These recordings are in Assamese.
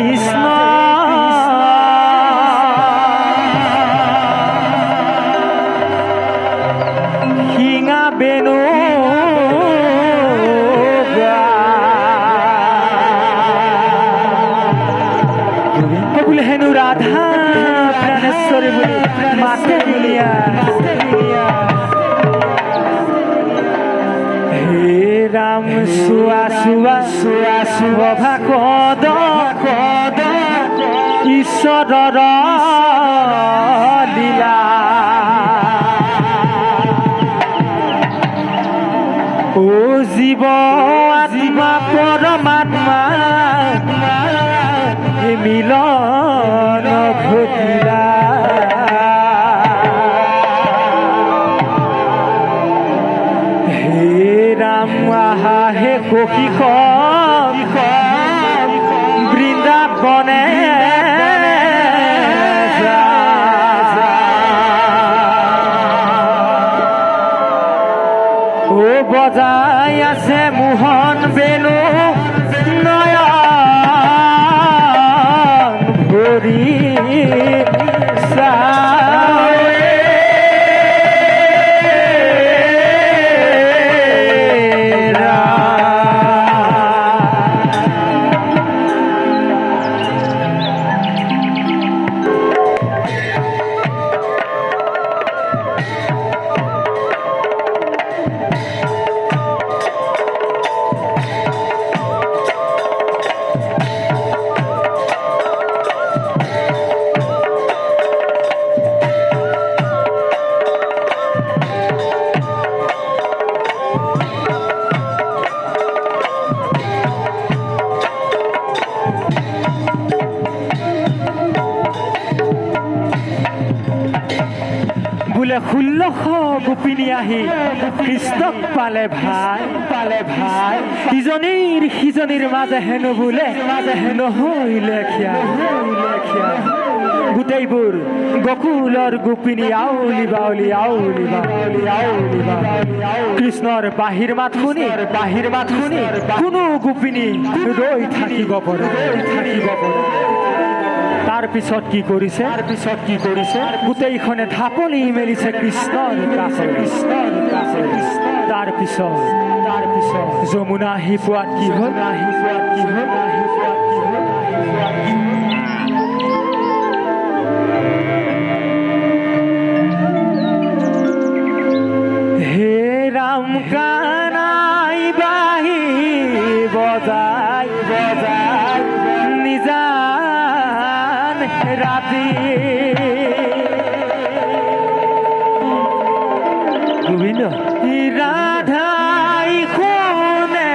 কৃষ্ণ শিঙা বেনু বলে হেনু রাধা প্রাণেশ্বরী বলি মাতে বলিয়া হে রাম সুয়া সুয়া সুয়া শুভা কদ কদ ঈশ্বরর লীলা ও জীব আত্মা পরমাত্মা মিলন ঘটিলা হে রাম আহা হে সখী বৃন্দাবনে ও বজাই আছে মোহন বেনু নয়ন ভরি বোলে 1600 গোপিনী আহি কৃষ্ণক পালে ভাই সিজনীৰ মাজে হেনো বোলে নহৈলে খিয়া গোটেইবোৰ গকুলৰ গোপিনী আউলি বাউলি কৃষ্ণৰ বাহিৰ মাত শুনি কোনো গোপিনী ৰৈ থাকিব পাৰে তাৰ পিছত কি কৰিছে গোটেইখনে ঢাপলি মেলিছে কৃষ্ণৰ কাষে তাৰ পিছত যমুনা আহি পোৱাত কি হ'ল হে ৰাম কানাই বাহি বজাই নিজা ৰাতি গোবিন্দ ৰাধাই কোনে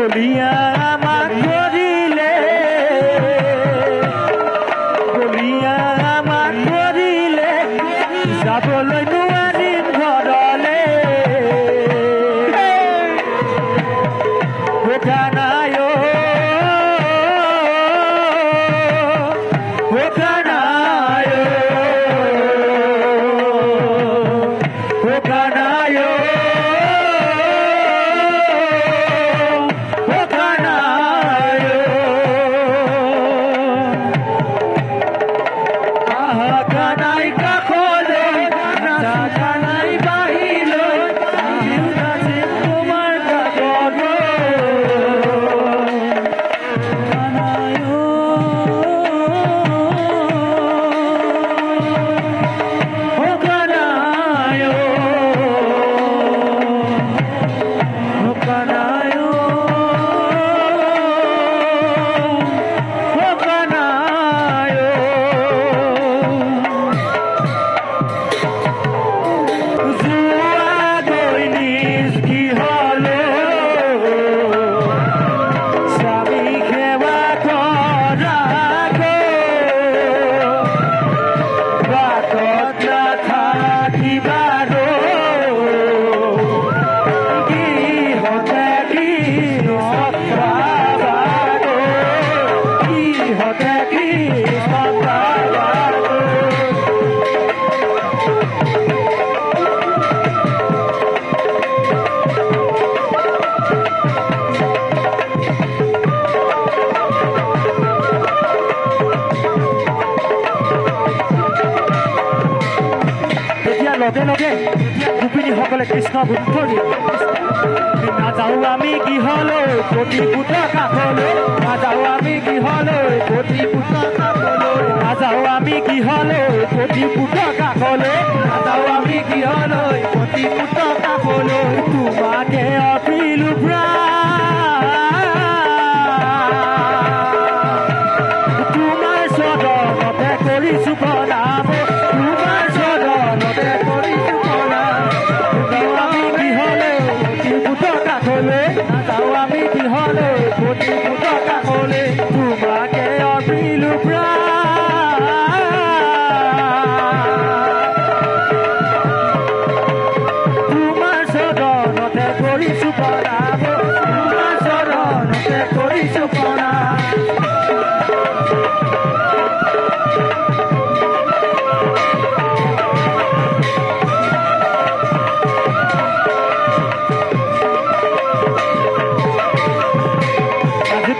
বলিয়া আমাক কৰিলে বলিয়া আমাক কৰিলে যাবলৈ নোৱাৰিম ঘৰলে কানাই কানাই কানাই কানাই কাষলে কানাই বাহিৰলৈ তোমাৰ কাষলৈ লগে লগে গোপিনীসকলে কৃষ্ণ গুণ ধৰি নাযাওঁ আমি গৃহলৈ প্ৰতিপুত কাষলৈ নাযাওঁ আমি গৃহলৈ প্ৰতিপুত কাষলৈ নাযাওঁ আমি গৃহলৈ প্ৰতিপুত কাষলৈ নাযাওঁ আমি গৃহলৈ প্ৰতিপুত কাষলৈ তোমাকে অপিলো তোমাৰ চৰণতে কৰিছো প্ৰণাম তোমাৰ চৰণতে কৰিছো প্ৰণাম আমি গৃহলৈ প্ৰতিপুত কাষলৈ নাযাওঁ আমি গৃহলৈ প্ৰতিপুত কাষলৈ তোমাকে অপিলো তোমাৰ চৰণতে কৰিছো প্ৰণাম তোমাৰ চৰণতে কৰিছো প্ৰণাম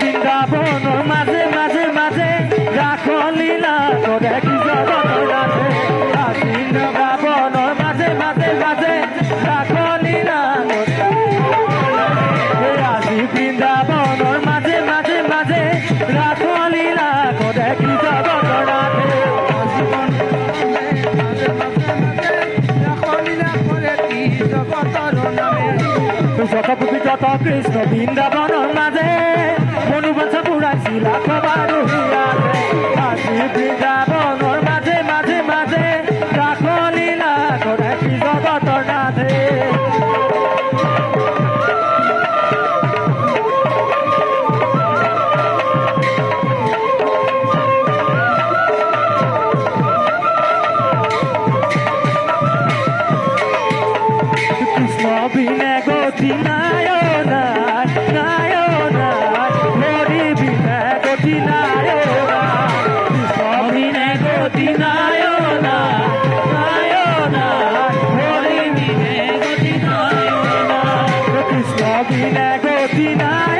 বৃন্দাবনৰ মাজে মাজে মাজে ৰাসলীলা কৰে কি জগতৰ ৰাধে বৃন্দাবনৰ মাজে মাজে মাজে ৰাসলীলা কৰে আজি বৃন্দাবনৰ মাজে মাজে মাজে ৰাসলীলা কৰে কি জগতৰ ৰাধে যতপুতি যত কৃষ্ণ বৃন্দাবনৰ মাজে মনোবাঞ্ছা পুৰাইছিল লাখ বাৰু হিয়াতে আজি বৃন্দাবনৰ মাজে মাজে মাজে ৰাসলীলা কৰে কি জগতৰ নাথে কৃষ্ণ বিনে গতি নাই নাই হৰি বিনে গতি নাই কৃষ্ণ বিনে গতি নাই হৰি বিনে গতি নাই কৃষ্ণ বিনে গতি নাই